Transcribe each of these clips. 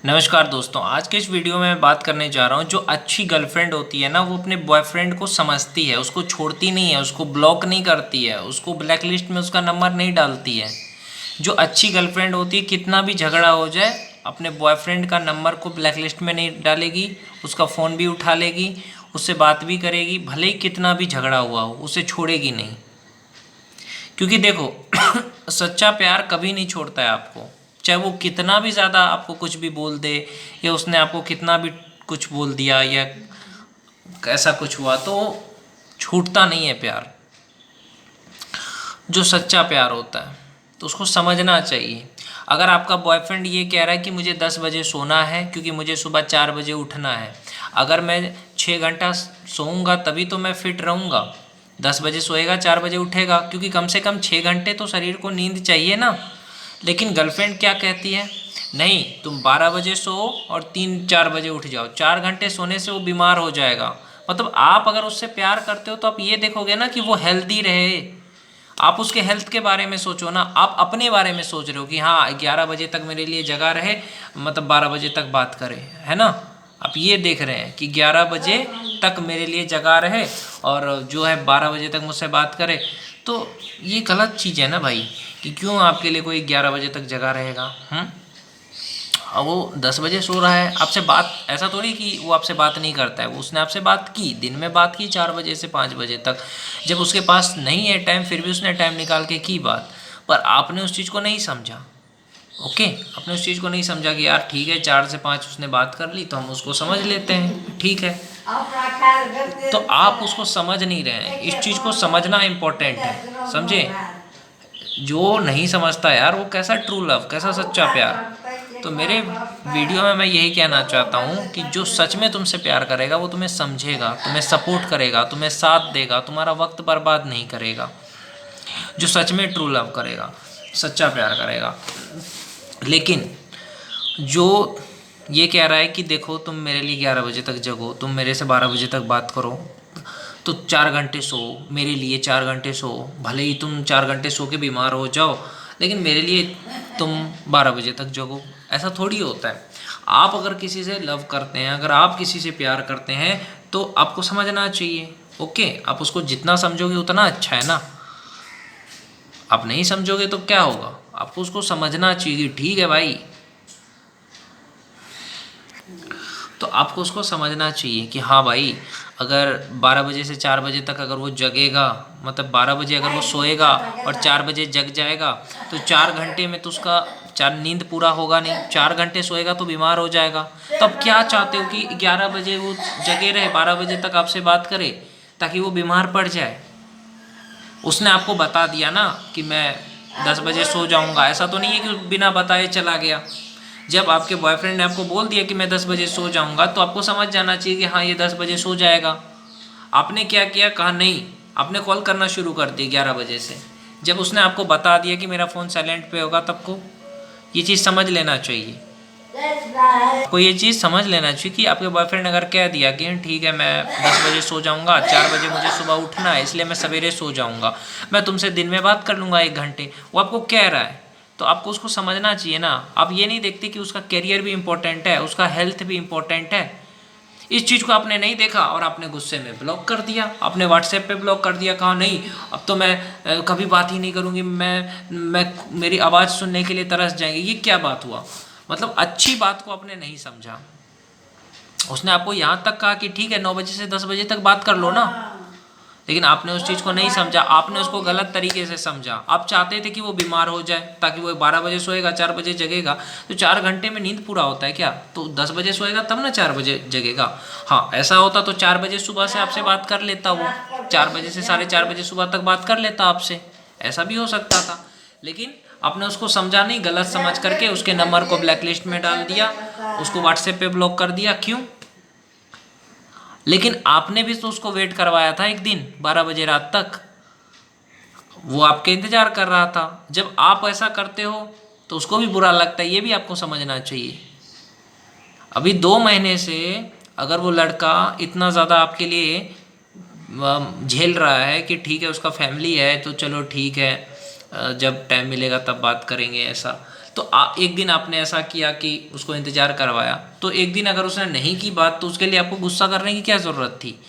नमस्कार दोस्तों, आज के इस वीडियो में मैं बात करने जा रहा हूँ। जो अच्छी गर्लफ्रेंड होती है ना, वो अपने बॉयफ्रेंड को समझती है, उसको छोड़ती नहीं है, उसको ब्लॉक नहीं करती है, उसको ब्लैक लिस्ट में उसका नंबर नहीं डालती है। जो अच्छी गर्लफ्रेंड होती है, कितना भी झगड़ा हो जाए, अपने बॉयफ्रेंड का नंबर को ब्लैक लिस्ट में नहीं डालेगी, उसका फ़ोन भी उठा लेगी, उससे बात भी करेगी, भले ही कितना भी झगड़ा हुआ हो, उसे छोड़ेगी नहीं। क्योंकि देखो सच्चा प्यार कभी नहीं छोड़ता है आपको, चाहे वो कितना भी ज़्यादा आपको कुछ भी बोल दे, या उसने आपको कितना भी कुछ बोल दिया, या ऐसा कुछ हुआ, तो छूटता नहीं है प्यार। जो सच्चा प्यार होता है तो उसको समझना चाहिए। अगर आपका बॉयफ्रेंड ये कह रहा है कि मुझे 10 बजे सोना है क्योंकि मुझे सुबह 4 बजे उठना है, अगर मैं 6 घंटा सोऊंगा तभी तो मैं फिट रहूँगा। 10 बजे सोएगा, 4 बजे उठेगा, क्योंकि कम से कम 6 घंटे तो शरीर को नींद चाहिए ना। लेकिन गर्लफ्रेंड क्या कहती है, नहीं तुम 12 बजे सो और 3-4 बजे उठ जाओ। 4 घंटे सोने से वो बीमार हो जाएगा। मतलब आप अगर उससे प्यार करते हो तो आप ये देखोगे ना कि वो हेल्दी रहे। आप उसके हेल्थ के बारे में सोचो ना, आप अपने बारे में सोच रहे हो कि हाँ 11 बजे तक मेरे लिए जगा रहे, मतलब 12 बजे तक बात करे, है ना। आप ये देख रहे हैं कि 11 बजे तक मेरे लिए जगा रहे और जो है 12 बजे तक मुझसे बात करे। तो ये गलत चीज़ है ना भाई, कि क्यों आपके लिए कोई 11 बजे तक जगा रहेगा। अब वो 10 बजे सो रहा है, आपसे बात, ऐसा थोड़ी कि वो आपसे बात नहीं करता है, वो उसने आपसे बात की, दिन में बात की 4 बजे से 5 बजे तक। जब उसके पास नहीं है टाइम, फिर भी उसने टाइम निकाल के की बात, पर आपने उस चीज़ को नहीं समझा। ओके, आपने उस चीज़ को नहीं समझा कि यार ठीक है 4 से 5 उसने बात कर ली तो हम उसको समझ लेते हैं, ठीक है। तो आप उसको समझ नहीं रहे हैं, इस चीज़ को समझना इम्पोर्टेंट है, समझे। जो नहीं समझता यार, वो कैसा ट्रू लव, कैसा सच्चा प्यार। तो मेरे वीडियो में मैं यही कहना चाहता हूँ कि जो सच में तुमसे प्यार करेगा वो तुम्हें समझेगा, तुम्हें सपोर्ट करेगा, तुम्हें साथ देगा, तुम्हारा वक्त बर्बाद नहीं करेगा। जो सच में ट्रू लव करेगा, सच्चा प्यार करेगा। लेकिन जो ये कह रहा है कि देखो तुम मेरे लिए 11 बजे तक जगो, तुम मेरे से 12 बजे तक बात करो, तो 4 घंटे सो, मेरे लिए 4 घंटे सो, भले ही तुम 4 घंटे सो के बीमार हो जाओ, लेकिन मेरे लिए तुम 12 बजे तक जगो, ऐसा थोड़ी होता है। आप अगर किसी से लव करते हैं, अगर आप किसी से प्यार करते हैं, तो आपको समझना चाहिए। ओके, आप उसको जितना समझोगे उतना अच्छा है ना। आप नहीं समझोगे तो क्या होगा, आपको उसको समझना चाहिए। ठीक है भाई, तो आपको उसको समझना चाहिए कि हाँ भाई, अगर 12 बजे से 4 बजे तक अगर वो जगेगा, मतलब 12 बजे अगर वो सोएगा और 4 बजे जग जाएगा, तो 4 घंटे में तो उसका 4 नींद पूरा होगा नहीं। 4 घंटे सोएगा तो बीमार हो जाएगा। तो अब क्या चाहते हो कि 11 बजे वो जगे रहे, 12 बजे तक आपसे बात करे, ताकि वो बीमार पड़ जाए। उसने आपको बता दिया ना कि मैं 10 बजे सो जाऊंगा, ऐसा तो नहीं है कि बिना बताए चला गया। जब आपके बॉयफ्रेंड ने आपको बोल दिया कि मैं 10 बजे सो जाऊंगा, तो आपको समझ जाना चाहिए कि हाँ ये 10 बजे सो जाएगा। आपने क्या किया, कहा नहीं, आपने कॉल करना शुरू कर दिया 11 बजे से। जब उसने आपको बता दिया कि मेरा फ़ोन साइलेंट पे होगा, तब को ये चीज़ समझ लेना चाहिए। आपको ये चीज़ समझ लेना चाहिए कि आपके बॉयफ्रेंड अगर कह दिया कि ठीक है मैं 10 बजे सो जाऊंगा, 4 बजे मुझे सुबह उठना है, इसलिए मैं सवेरे सो जाऊंगा, मैं तुमसे दिन में बात कर लूँगा 1 घंटे, वो आपको कह रहा है, तो आपको उसको समझना चाहिए ना। आप ये नहीं देखते कि उसका करियर भी इम्पोर्टेंट है, उसका हेल्थ भी इम्पोर्टेंट है। इस चीज़ को आपने नहीं देखा और आपने गुस्से में ब्लॉक कर दिया, आपने व्हाट्सएप पे ब्लॉक कर दिया, कहा नहीं अब तो मैं कभी बात ही नहीं करूँगी, मैं मेरी आवाज़ सुनने के लिए तरस जाएंगे। ये क्या बात हुआ, मतलब अच्छी बात को आपने नहीं समझा। उसने आपको यहाँ तक कहा कि ठीक है 9 बजे से 10 बजे तक बात कर लो ना, लेकिन आपने उस चीज़ को नहीं समझा, आपने उसको गलत तरीके से समझा। आप चाहते थे कि वो बीमार हो जाए, ताकि वो 12 बजे सोएगा, 4 बजे जगेगा, तो 4 घंटे में नींद पूरा होता है क्या, तो 10 बजे सोएगा तब ना 4 बजे जगेगा। हाँ ऐसा होता तो 4 बजे सुबह से आपसे बात कर लेता, वो 4 बजे से 4:30 बजे सुबह तक बात कर लेता आपसे, ऐसा भी हो सकता था। लेकिन आपने उसको समझा नहीं, गलत समझ करके उसके नंबर को ब्लैक लिस्ट में डाल दिया, उसको व्हाट्सएप पे ब्लॉक कर दिया। क्यों? लेकिन आपने भी तो उसको वेट करवाया था एक दिन 12 बजे रात तक, वो आपके इंतजार कर रहा था। जब आप ऐसा करते हो तो उसको भी बुरा लगता है, ये भी आपको समझना चाहिए। अभी 2 महीने से अगर वो लड़का इतना ज़्यादा आपके लिए झेल रहा है कि ठीक है उसका फैमिली है तो चलो ठीक है, जब टाइम मिलेगा तब बात करेंगे ऐसा, तो एक दिन आपने ऐसा किया कि उसको इंतज़ार करवाया, तो एक दिन अगर उसने नहीं की बात तो उसके लिए आपको गुस्सा करने की क्या ज़रूरत थी?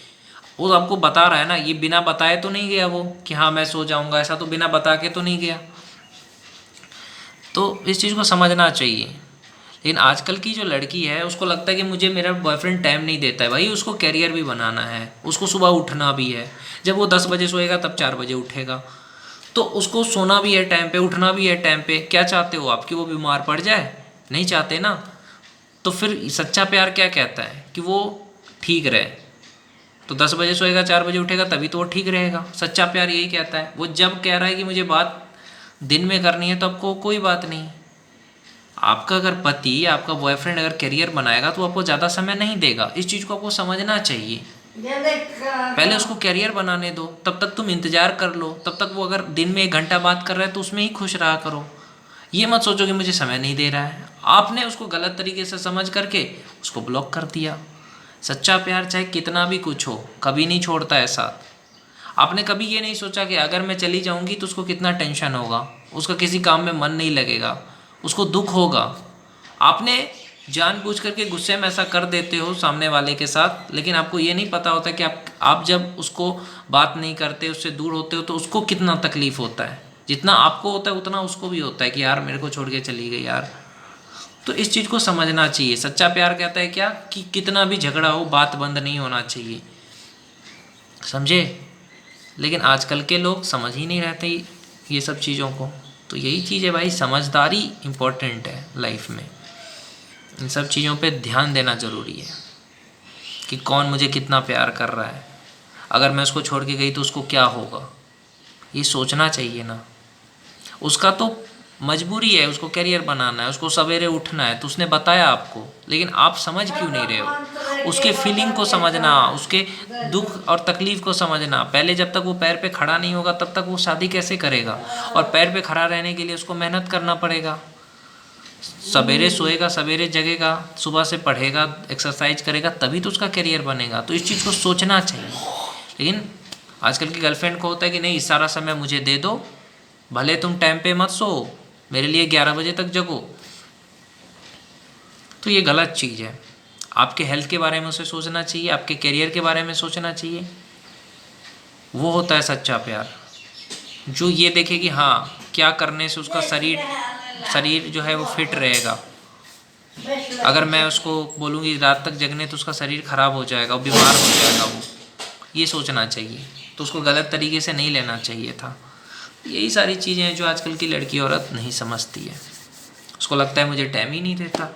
वो आपको बता रहा है ना, ये बिना बताए तो नहीं गया वो कि हाँ मैं सो जाऊँगा, ऐसा तो बिना बता के तो नहीं गया। तो इस चीज़ को समझना चाहिए। लेकिन आजकल की जो लड़की है उसको लगता है कि मुझे मेरा बॉयफ्रेंड टाइम नहीं देता है। भाई उसको कैरियर भी बनाना है, उसको सुबह उठना भी है। जब वो 10 बजे सोएगा तब 4 बजे उठेगा, तो उसको सोना भी है टाइम पे, उठना भी है टाइम पे। क्या चाहते हो आप कि वो बीमार पड़ जाए? नहीं चाहते ना। तो फिर सच्चा प्यार क्या कहता है कि वो ठीक रहे। तो 10 बजे सोएगा 4 बजे उठेगा तभी तो वो ठीक रहेगा। सच्चा प्यार यही कहता है। वो जब कह रहा है कि मुझे बात दिन में करनी है तो आपको कोई बात नहीं। आपका अगर पति, आपका बॉयफ्रेंड अगर करियर बनाएगा तो आपको ज़्यादा समय नहीं देगा। इस चीज़ को आपको समझना चाहिए। पहले उसको करियर बनाने दो, तब तक तुम इंतज़ार कर लो। तब तक वो अगर दिन में 1 घंटा बात कर रहा है तो उसमें ही खुश रहा करो। ये मत सोचो कि मुझे समय नहीं दे रहा है। आपने उसको गलत तरीके से समझ करके उसको ब्लॉक कर दिया। सच्चा प्यार चाहे कितना भी कुछ हो कभी नहीं छोड़ता है साथ। आपने कभी ये नहीं सोचा कि अगर मैं चली जाऊंगी तो उसको कितना टेंशन होगा, उसका किसी काम में मन नहीं लगेगा, उसको दुख होगा। आपने जानबूझ करके गुस्से में ऐसा कर देते हो सामने वाले के साथ, लेकिन आपको ये नहीं पता होता कि आप जब उसको बात नहीं करते, उससे दूर होते हो तो उसको कितना तकलीफ़ होता है। जितना आपको होता है उतना उसको भी होता है कि यार मेरे को छोड़ के चली गई यार। तो इस चीज़ को समझना चाहिए। सच्चा प्यार कहता है क्या कि कितना भी झगड़ा हो बात बंद नहीं होना चाहिए, समझे। लेकिन आजकल के लोग समझ ही नहीं रहते ये सब चीज़ों को। तो यही चीज़ है भाई, समझदारी इम्पोर्टेंट है लाइफ में। इन सब चीज़ों पे ध्यान देना ज़रूरी है कि कौन मुझे कितना प्यार कर रहा है। अगर मैं उसको छोड़ के गई तो उसको क्या होगा, ये सोचना चाहिए ना। उसका तो मजबूरी है, उसको करियर बनाना है, उसको सवेरे उठना है, तो उसने बताया आपको, लेकिन आप समझ क्यों नहीं रहे हो? उसके फीलिंग को समझना, उसके दुख और तकलीफ़ को समझना। पहले जब तक वो पैर पे खड़ा नहीं होगा तब तक वो शादी कैसे करेगा? और पैर पे खड़ा रहने के लिए उसको मेहनत करना पड़ेगा। सवेरे सोएगा, सवेरे जगेगा, सुबह से पढ़ेगा, एक्सरसाइज करेगा, तभी तो उसका करियर बनेगा। तो इस चीज़ को सोचना चाहिए। लेकिन आजकल की गर्लफ्रेंड को होता है कि नहीं, सारा समय मुझे दे दो, भले तुम टाइम पे मत सो, मेरे लिए 11 बजे तक जगो। तो ये गलत चीज़ है। आपके हेल्थ के बारे में उसे सोचना चाहिए, आपके करियर के बारे में सोचना चाहिए। वो होता है सच्चा प्यार, जो ये देखे कि हाँ क्या करने से उसका शरीर जो है वो फिट रहेगा। अगर मैं उसको बोलूँगी रात तक जगने तो उसका शरीर ख़राब हो जाएगा, वो बीमार हो जाएगा। वो ये सोचना चाहिए। तो उसको गलत तरीके से नहीं लेना चाहिए था। यही सारी चीज़ें हैं जो आजकल की लड़की औरत नहीं समझती है। उसको लगता है मुझे टाइम ही नहीं देता।